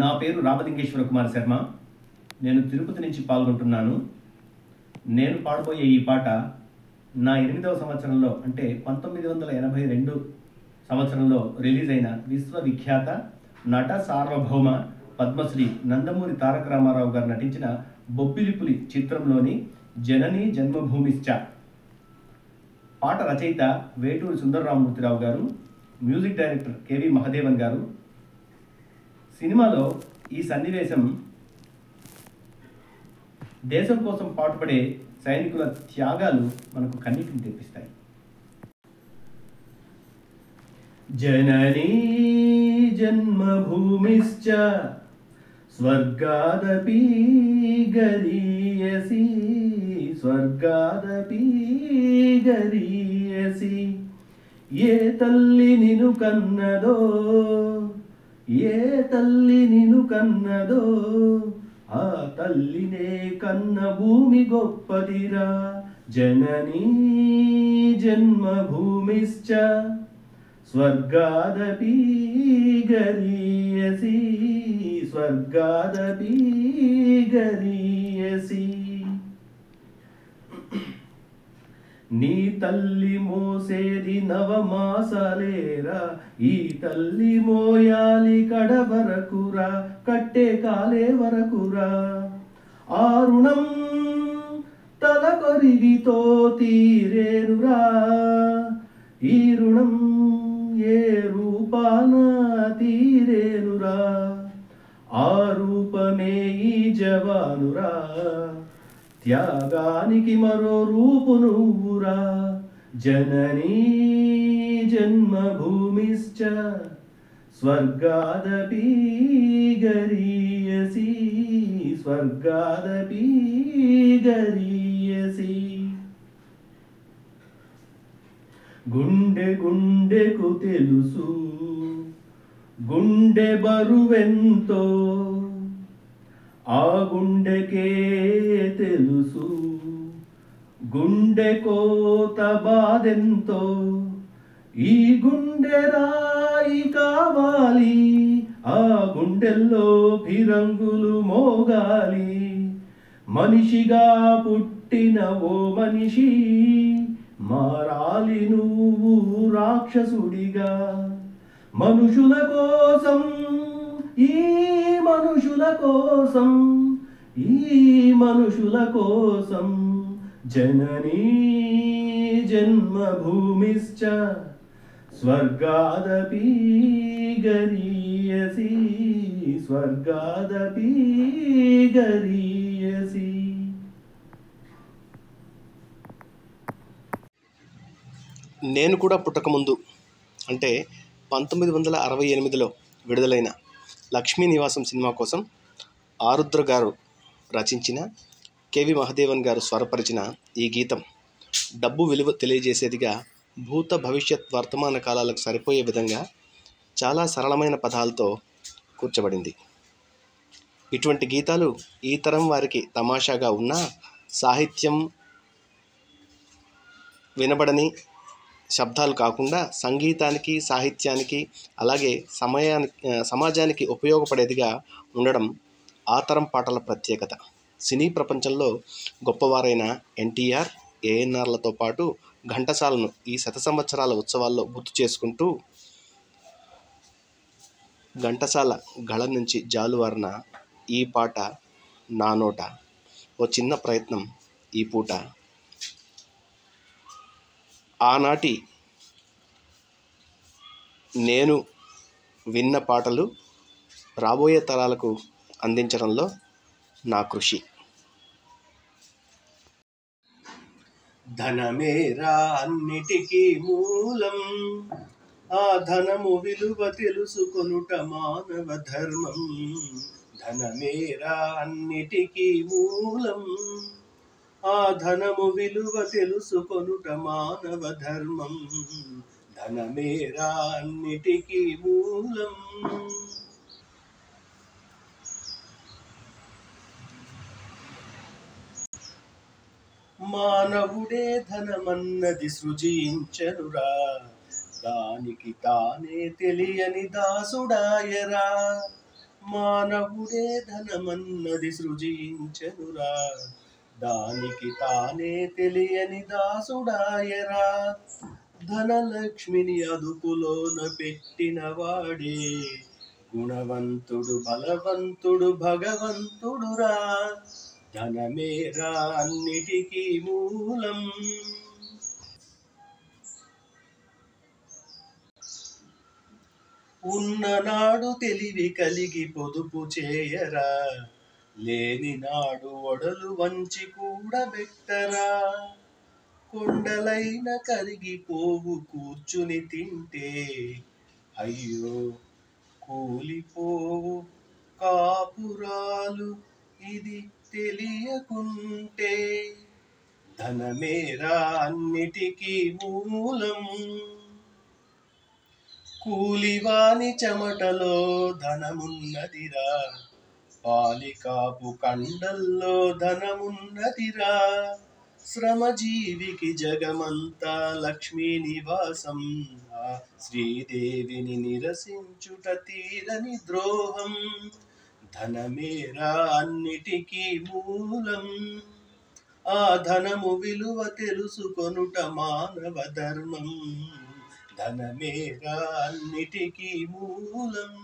నా పేరు రామలింగేశ్వర కుమార్ శర్మ. నేను తిరుపతి నుంచి పాల్గొంటున్నాను. నేను పాడబోయే ఈ పాట నా 8వ సంవత్సరంలో అంటే 1982 సంవత్సరంలో రిలీజ్ అయిన విశ్వవిఖ్యాత నట సార్వభౌమ పద్మశ్రీ నందమూరి తారక రామారావు గారు నటించిన బొబ్బిలిపులి చిత్రంలోని జననీ జన్మభూమిశ్చ. పాట రచయిత వేటూరి సుందరరామమూర్తిరావు గారు, మ్యూజిక్ డైరెక్టర్ కెవి మహదేవన్ గారు. సినిమాలో ఈ సన్నివేశం దేశం కోసం పాటుపడే సైనికుల త్యాగాలు మనకు కన్నీటిని తెప్పిస్తాయి. జననీ జన్మభూమిశ్చ స్వర్గాదపి గరీయసి స్వర్గాదపి గరీయసి. ఏ తల్లి నిన్ను కన్నదో, ఏ తల్లి నిన్ను కన్నదో, ఆ తల్లినే కన్న భూమి గొప్పదిరా. జననీ జన్మభూమిశ్చ స్వర్గాదపి గరీయసి స్వర్గాదపి గరీయసి. నీ తల్లి మోసేది నవమాసాలేరా, ఈ తల్లి మోయాలి కడ వరకురా, కట్టే కాలే వరకురా. ఆ రుణం తల కొరివితో తీరేనురా, ఈ రుణం ఏ రూపాన తీరేనురా. ఆ రూపమే ఈ జవానురా, త్యాగానికి మరో రూపు నువ్వురా. జననీ జన్మభూమిశ్చ స్వర్గాదపి గరీయసి స్వర్గాదపి గరీయసి. గుండె గుండెకు తెలుసు గుండె బరువెంతో, ఆ గుండెకే తెలుసు గుండె కోత బాధెంతో. ఈ గుండె రాయి కావాలి, ఆ గుండెల్లో ఫిరంగులు మోగాలి. మనిషిగా పుట్టిన ఓ మనిషి, మారాలి నువ్వు రాక్షసుడిగా. మనుషుల కోసం, ఈ మనుషుల కోసం, ఈ మనుషుల కోసం. జననీ జన్మభూమిశ్చ స్వర్గాదపి గరీయసి స్వర్గాదపి గరీయసి. నేను కూడా పుట్టకముందు అంటే 1968లో విడుదలైన లక్ష్మీ నివాసం సినిమా కోసం ఆరుద్ర గారు రచించిన, కెవి మహదేవన్ గారు స్వరపరిచిన ఈ గీతం డబ్బు విలువ తెలియజేసేదిగా, భూత భవిష్యత్ వర్తమాన కాలాలకు సరిపోయే విధంగా చాలా సరళమైన పదాలతో కూర్చబడింది. ఇటువంటి గీతాలు ఈ తరం వారికి తమాషాగా ఉన్నా, సాహిత్యం వినబడని శబ్దాలు కాకుండా సంగీతానికి, సాహిత్యానికి, అలాగే సమాజానికి ఉపయోగపడేదిగా ఉండడం ఆ తరం పాటల ప్రత్యేకత. సినీ ప్రపంచంలో గొప్పవారైన ఎన్టీఆర్, ఏఎన్ఆర్లతో పాటు ఘంటసాలను ఈ శత సంవత్సరాల ఉత్సవాల్లో గుర్తు చేసుకుంటూ, ఘంటసాల గళం నుంచి జాలువారిన ఈ పాట నా నోట ఓ చిన్న ప్రయత్నం ఈ పూట. ఆనాటి నేను విన్న పాటలు రాబోయే తరాలకు అందించడంలో నా కృషి. ధనమేరా అన్నిటికీ మూలం, ఆ ధనము విలువ తెలుసుకొనుట మానవ ధర్మం. ధనమేరా అన్నిటికీ మూలం, ఆ ధనము విలువ తెలుసుకొనుట మానవ ధర్మం. ధనమేరా అన్నిటికీ మూలం. మానవుడే ధనమన్నది సృజించనురా, దానికి తానే తెలియని దాసుడాయరా. మానవుడే ధనమన్నది సృజించెనురా, దానికి తానే తెలియని దాసుడాయరా. ధనలక్ష్మిని అదుపులోన పెట్టిన వాడే గుణవంతుడు, బలవంతుడు, భగవంతుడురా. ధనమేరా అన్నిటికీ మూలం. ఉన్ననాడు తెలివి కలిగి పొదుపు చేయరా, లేని నాడు ఒడలు వంచి కూడబెట్టరా. కొండలైన కరిగిపోవు కూర్చుని తింటే, అయ్యో కూలిపోవు కాపురాలు ఇది తెలియకుంటే. ధనమేరా అన్నిటికీ మూలం. కూలివాని చెమటలో ధనమున్నదిరా, పాలికాపు కండల్లో ధనమున్నదిరా. శ్రమజీవికి జగమంతా లక్ష్మీ నివాసం, ఆ శ్రీదేవిని నిరసించుట తీరని ద్రోహం. ధనమేరా అన్నిటికీ మూలం. ఆ ధనము విలువ తెలుసుకొనుట మానవ ధర్మం. ధనమేరా అన్నిటికీ మూలం.